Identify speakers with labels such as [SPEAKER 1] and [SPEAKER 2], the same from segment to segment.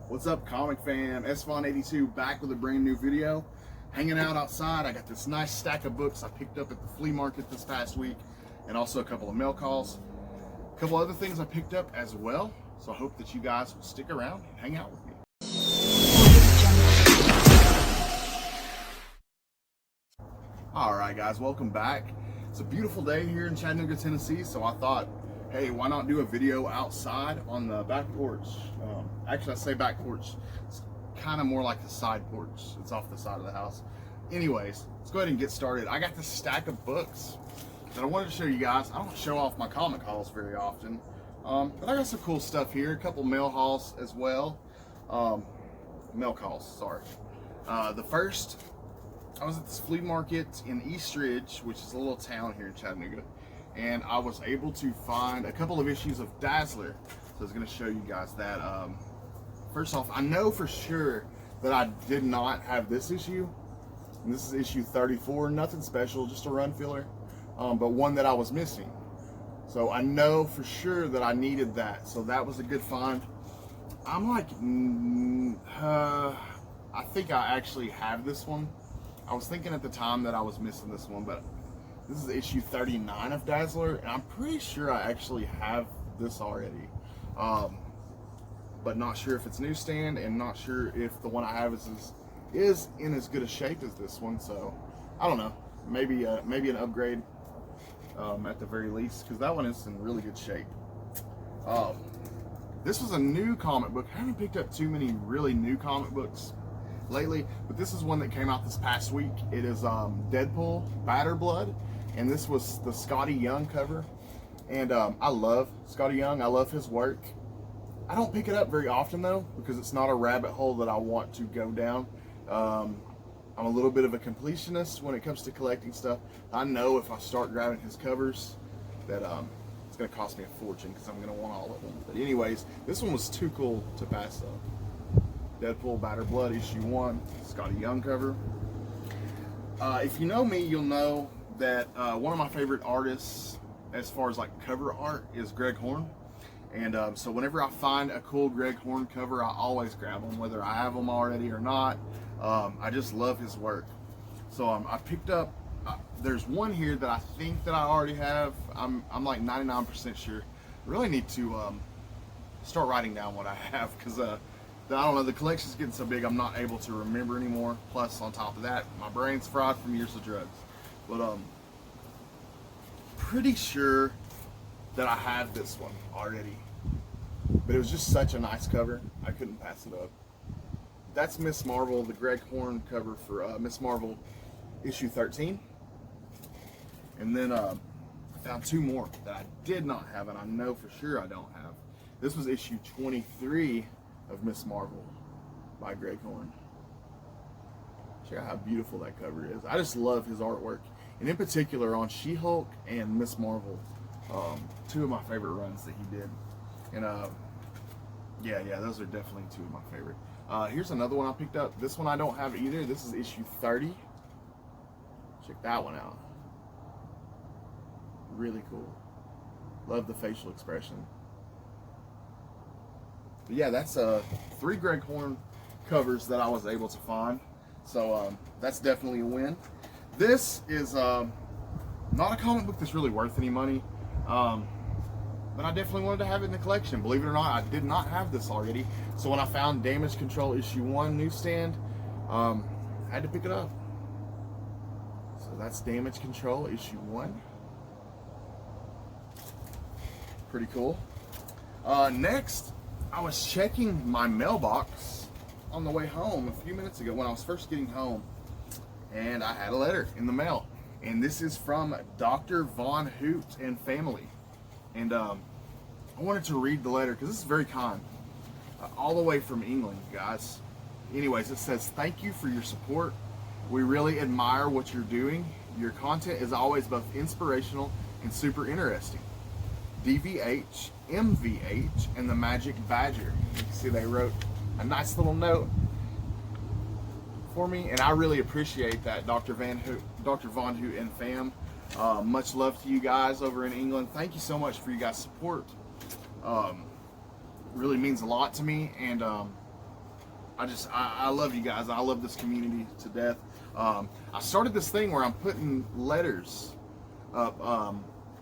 [SPEAKER 1] What's up, comic fam? SVon82 back with a brand new video. Hanging out outside. I got this nice stack of books I picked up at the flea market this past week, and also a couple of mail calls. A couple other things I picked up as well. So I hope that you guys will stick around and hang out with me. Alright guys, welcome back. It's a beautiful day here in Chattanooga, Tennessee, so I thought, hey, why not do a video outside on the back porch? Actually, I say back porch. It's kind of more like the side porch. It's off the side of the house. Anyways, let's go ahead and get started. I got this stack of books that I wanted to show you guys. I don't show off my comic hauls very often, but I got some cool stuff here. A couple mail hauls as well. Mail calls, sorry. The first, I was at this flea market in Eastridge, which is a little town here in Chattanooga, and I was able to find a couple of issues of Dazzler. So I was going to show you guys that. First off, I know for sure that I did not have this issue. And this is issue 34, nothing special, just a run filler, but one that I was missing. So I know for sure that I needed that. So that was a good find. I'm like, I think I actually have this one. I was thinking at the time that I was missing this one, but this is issue 39 of Dazzler, and I'm pretty sure I actually have this already. But not sure if it's newsstand, and not sure if the one I have is in as good a shape as this one. So I don't know, maybe an upgrade at the very least, because that one is in really good shape. This was a new comic book. I haven't picked up too many really new comic books lately, but this is one that came out this past week. It is Deadpool Batter Blood, and this was the Scotty Young cover. And I love Scotty Young. I love his work. I don't pick it up very often though, because it's not a rabbit hole that I want to go down. I'm a little bit of a completionist when it comes to collecting stuff. I know if I start grabbing his covers that it's going to cost me a fortune, because I'm going to want all of them. But anyways, this one was too cool to pass up. Deadpool Batter Blood issue 1, Scotty Young cover. If you know me, you'll know that one of my favorite artists as far as like cover art is Greg Horn. And so whenever I find a cool Greg Horn cover, I always grab them, whether I have them already or not. I just love his work. So I picked up, there's one here that I think that I already have. I'm like 99% sure. I really need to start writing down what I have, because I don't know, the collection's getting so big I'm not able to remember anymore. Plus, on top of that, my brain's fried from years of drugs. But pretty sure that I have this one already. But it was just such a nice cover, I couldn't pass it up. That's Miss Marvel, the Greg Horn cover for Miss Marvel issue 13. And then I found two more that I did not have, and I know for sure I don't have. This was issue 23 of Miss Marvel by Greg Horn. Check out how beautiful that cover is. I just love his artwork, and in particular on She-Hulk and Miss Marvel, two of my favorite runs that he did. And yeah, those are definitely two of my favorite. Here's another one I picked up. This one I don't have either. This is issue 30. Check that one out. Really cool. Love the facial expression. But yeah, that's 3 Greg Horn covers that I was able to find. So that's definitely a win. This is not a comic book that's really worth any money. But I definitely wanted to have it in the collection. Believe it or not, I did not have this already. So when I found Damage Control issue 1 newsstand, I had to pick it up. So that's Damage Control issue 1. Pretty cool. Next, I was checking my mailbox on the way home a few minutes ago when I was first getting home, and I had a letter in the mail. And this is from Dr. Von Hoot and family. And I wanted to read the letter because this is very kind. All the way from England, guys. Anyways, it says, "Thank you for your support. We really admire what you're doing. Your content is always both inspirational and super interesting. DVH, MVH, and the Magic Badger." You can see they wrote a nice little note for me, and I really appreciate that, Dr. Von Hoot and fam. Much love to you guys over in England. Thank you so much for you guys' support. Really means a lot to me, and I love you guys. I love this community to death. I started this thing where I'm putting letters up.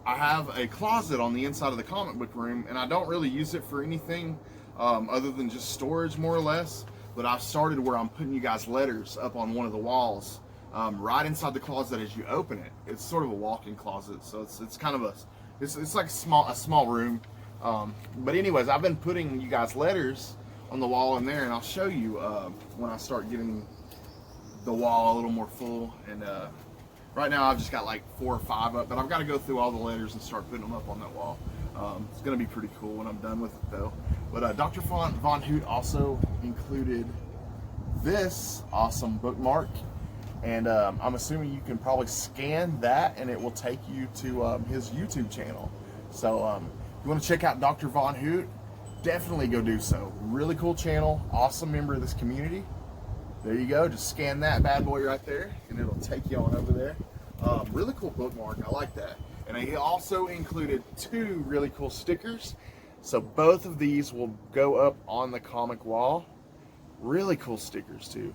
[SPEAKER 1] I have a closet on the inside of the comic book room, and I don't really use it for anything other than just storage, more or less. But I've started where I'm putting you guys letters up on one of the walls, right inside the closet as you open it. It's sort of a walk-in closet, so it's kind of it's like a small room. But anyways, I've been putting you guys letters on the wall in there, and I'll show you when I start getting the wall a little more full. And right now I've just got like 4 or 5 up, but I've got to go through all the letters and start putting them up on that wall. It's going to be pretty cool when I'm done with it, though. But Dr. Von Hoot also included this awesome bookmark, and I'm assuming you can probably scan that and it will take you to his YouTube channel. So if you want to check out Dr. Von Hoot, definitely go do so. Really cool channel, awesome member of this community. There you go, just scan that bad boy right there and it'll take you on over there. Really cool bookmark, I like that. And he also included 2 really cool stickers. So both of these will go up on the comic wall. Really cool stickers too.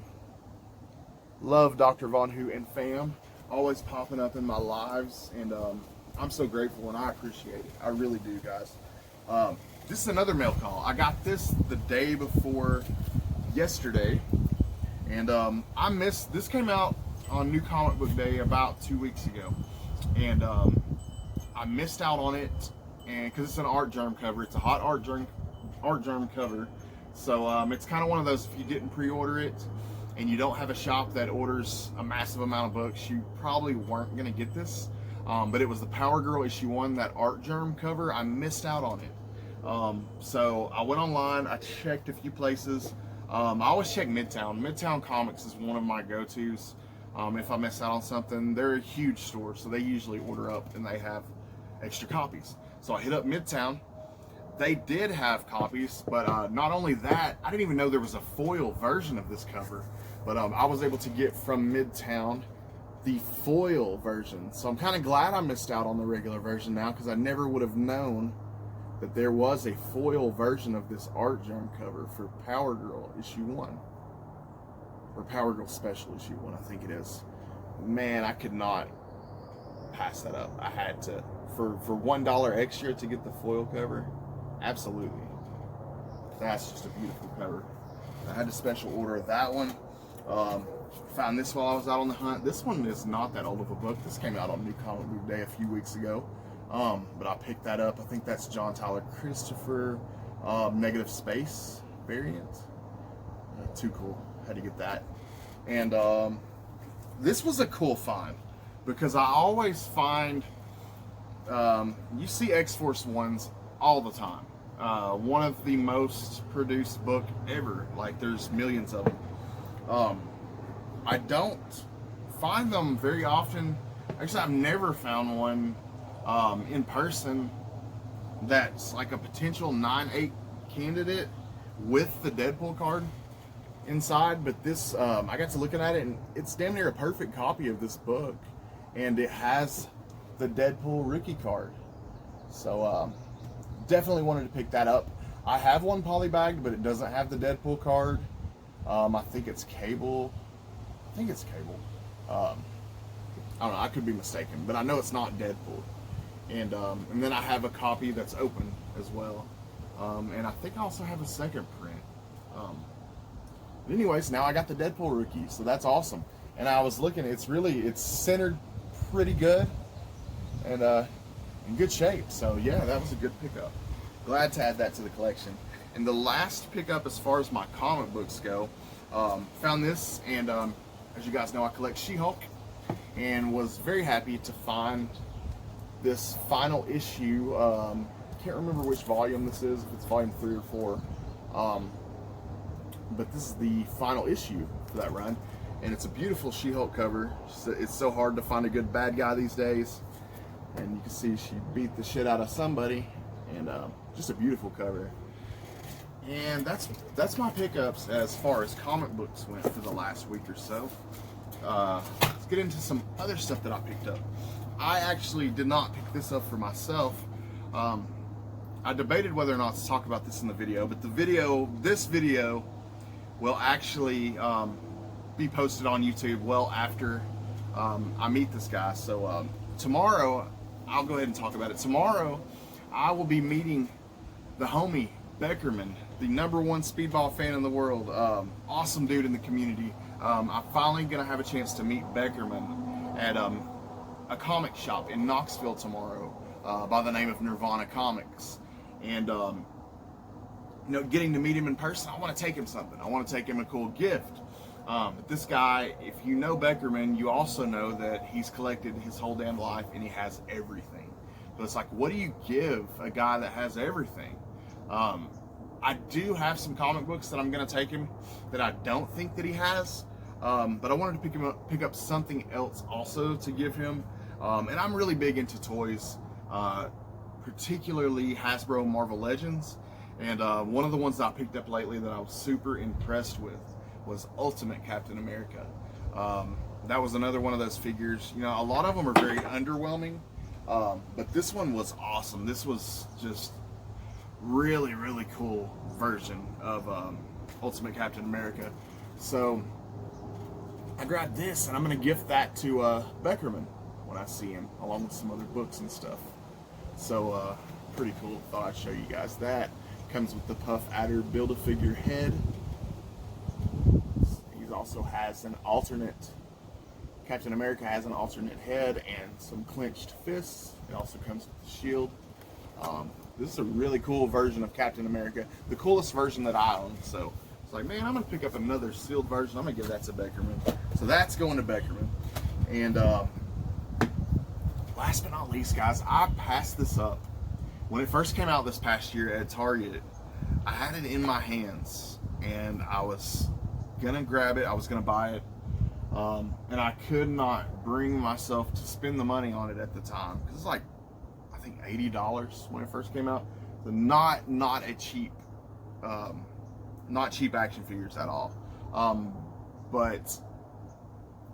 [SPEAKER 1] Love Dr. Von Hoot and fam, always popping up in my lives, and I'm so grateful and I appreciate it. I really do, guys. This is another mail call. I got this the day before yesterday, and I missed, this came out on New Comic Book Day about 2 weeks ago, and I missed out on it, and because it's an art germ cover, it's a hot art germ cover, so it's kind of one of those, if you didn't pre-order it and you don't have a shop that orders a massive amount of books, you probably weren't going to get this. But it was the Power Girl issue 1, that art germ cover. I missed out on it. So I went online, I checked a few places. I always check Midtown. Midtown Comics is one of my go-tos. If I miss out on something, they're a huge store, so they usually order up and they have extra copies. So I hit up Midtown. They did have copies, but not only that, I didn't even know there was a foil version of this cover. But I was able to get from Midtown the foil version. So I'm kind of glad I missed out on the regular version now, because I never would have known that there was a foil version of this art germ cover for Power Girl issue 1. Or Power Girl Special issue 1, I think it is. Man, I could not pass that up. I had to. For $1 extra to get the foil cover, absolutely. That's just a beautiful cover. I had to special order that one. Found this while I was out on the hunt. This one is not that old of a book. This came out on New Comic Book Day a few weeks ago. But I picked that up. I think that's John Tyler Christopher Negative Space variant. Too cool. Had to get that. And this was a cool find, because I always find you see X-Force ones all the time. One of the most produced book ever. Like, there's millions of them. I don't find them very often. Actually, I've never found one in person that's like a potential 9/8 candidate with the Deadpool card inside. But this, I got to looking at it, and it's damn near a perfect copy of this book, and it has the Deadpool rookie card. So definitely wanted to pick that up. I have one polybagged, but it doesn't have the Deadpool card. I think it's Cable. I think it's Cable. I don't know, I could be mistaken, but I know it's not Deadpool. And then I have a copy that's open as well. And I think I also have a second print. But anyways, now I got the Deadpool rookie, so that's awesome. And I was looking, it's centered pretty good and in good shape. So yeah, that was a good pickup. Glad to add that to the collection. And the last pickup as far as my comic books go, found this, and as you guys know, I collect She-Hulk, and was very happy to find this final issue. Can't remember which volume this is, if it's volume 3 or 4. But this is the final issue for that run, and it's a beautiful She-Hulk cover. It's so hard to find a good bad guy these days, and you can see she beat the shit out of somebody, and just a beautiful cover. And that's my pickups as far as comic books went for the last week or so. Let's get into some other stuff that I picked up. I actually did not pick this up for myself. I debated whether or not to talk about this in the video, but this video will actually be posted on YouTube well after I meet this guy. So tomorrow, I'll go ahead and talk about it. Tomorrow, I will be meeting the homie Beckerman, the #1 speedball fan in the world. Awesome dude in the community. I'm finally gonna have a chance to meet Beckerman at a comic shop in Knoxville tomorrow by the name of Nirvana Comics. And getting to meet him in person, I want to take him something. I want to take him a cool gift. But this guy, if you know Beckerman, you also know that he's collected his whole damn life and he has everything. So it's like, what do you give a guy that has everything? I do have some comic books that I'm going to take him that I don't think that he has. But I wanted to pick up something else also to give him. And I'm really big into toys, particularly Hasbro Marvel Legends. And one of the ones that I picked up lately that I was super impressed with was Ultimate Captain America. That was another one of those figures. A lot of them are very underwhelming, but this one was awesome. This was just really, really cool version of Ultimate Captain America. So I grabbed this and I'm gonna gift that to Beckerman when I see him, along with some other books and stuff. So pretty cool. Thought I'd show you guys that. Comes with the Puff Adder Build-A-Figure head. He also has an alternate, Captain America has an alternate head and some clenched fists. It also comes with the shield. This is a really cool version of Captain America, the coolest version that I own. So it's like, man, I'm gonna pick up another sealed version. I'm gonna give that to Beckerman. So that's going to Beckerman. And last but not least, guys, I passed this up. When it first came out this past year at Target, I had it in my hands and I was gonna grab it, I was gonna buy it, and I could not bring myself to spend the money on it at the time, because it's like, I think $80 when it first came out. So not a cheap, not cheap action figures at all. But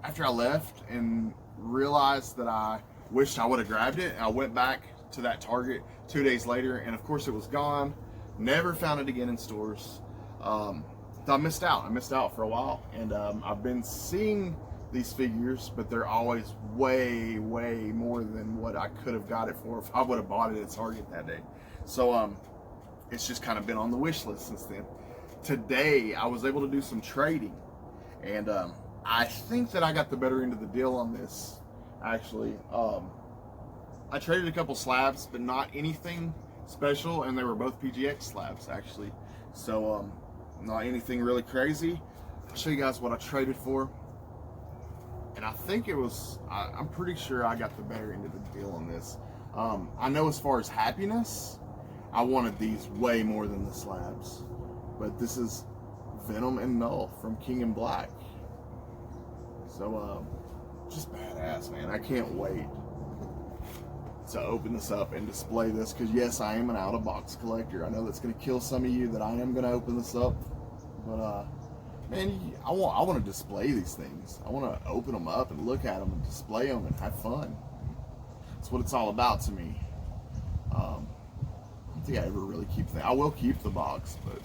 [SPEAKER 1] after I left and realized that I wished I would have grabbed it, I went back to that Target 2 days later, and of course it was gone. Never found it again in stores. So I missed out. I missed out for a while, and I've been seeing these figures, but they're always way, way more than what I could have got it for if I would have bought it at Target that day. So it's just kind of been on the wish list since then. Today I was able to do some trading, and I think that I got the better end of the deal on this. Actually, I traded a couple slabs, but not anything special, and they were both PGX slabs actually. So not anything really crazy. I'll show you guys what I traded for, and I think it was, I'm pretty sure I got the better end of the deal on this. I know as far as happiness, I wanted these way more than the slabs, but this is Venom and Null from King and Black. So just badass, man. I can't wait to open this up and display this, because yes, I am an out-of-box collector. I know that's going to kill some of you that I am going to open this up, but man, I want to display these things. I want to open them up and look at them and display them and have fun. That's what it's all about to me. I don't think I ever really keep things. I will keep the box, but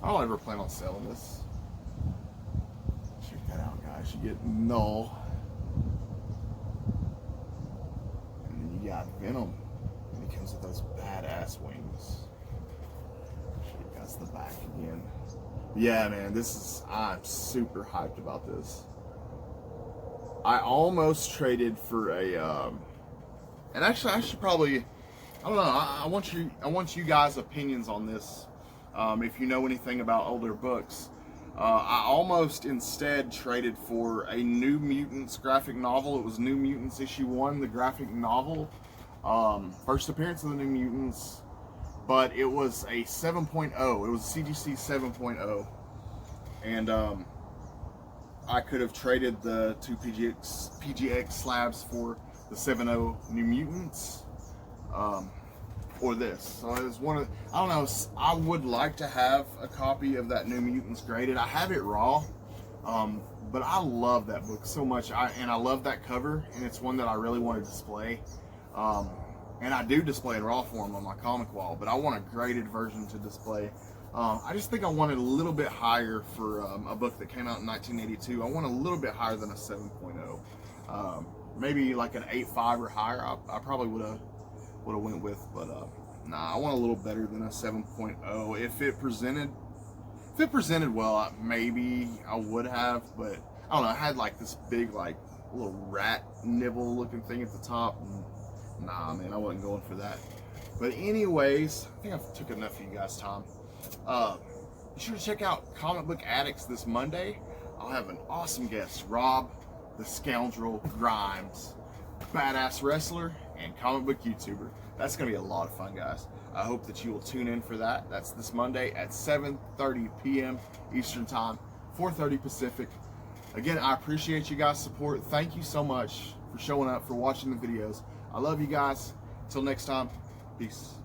[SPEAKER 1] I don't ever plan on selling this. Check that out, guys. You get Null. You got Venom, and he comes with those badass wings. Show you guys the back again. Yeah, man, I'm super hyped about this. I almost traded for a, and actually I should probably, I don't know, I want you guys' opinions on this. If you know anything about older books, I almost instead traded for a New Mutants graphic novel. It was New Mutants issue 1, the graphic novel. First appearance of the New Mutants, but it was a 7.0. It was CGC 7.0. And I could have traded the 2 PGX slabs for the 7.0 New Mutants, or this. So it was one of, I don't know, I would like to have a copy of that New Mutants graded. I have it raw, but I love that book so much, and I love that cover, and it's one that I really want to display. And I do display in raw form on my comic wall, but I want a graded version to display I just think I wanted a little bit higher for a book that came out in 1982. I want a little bit higher than a 7.0. Maybe like an 8.5 or higher. I probably would have went with, but nah, I want a little better than a 7.0. If it presented well, maybe I would have, but I don't know. I had like this big like little rat nibble looking thing at the top. Nah, man, I wasn't going for that. But anyways, I think I've took enough of you guys' time. Be sure to check out Comic Book Addicts this Monday. I'll have an awesome guest, Rob, the Scoundrel Grimes, badass wrestler and comic book YouTuber. That's going to be a lot of fun, guys. I hope that you will tune in for that. That's this Monday at 7:30 p.m. Eastern Time, 4:30 Pacific. Again, I appreciate you guys' support. Thank you so much for showing up, for watching the videos. I love you guys. Until next time, peace.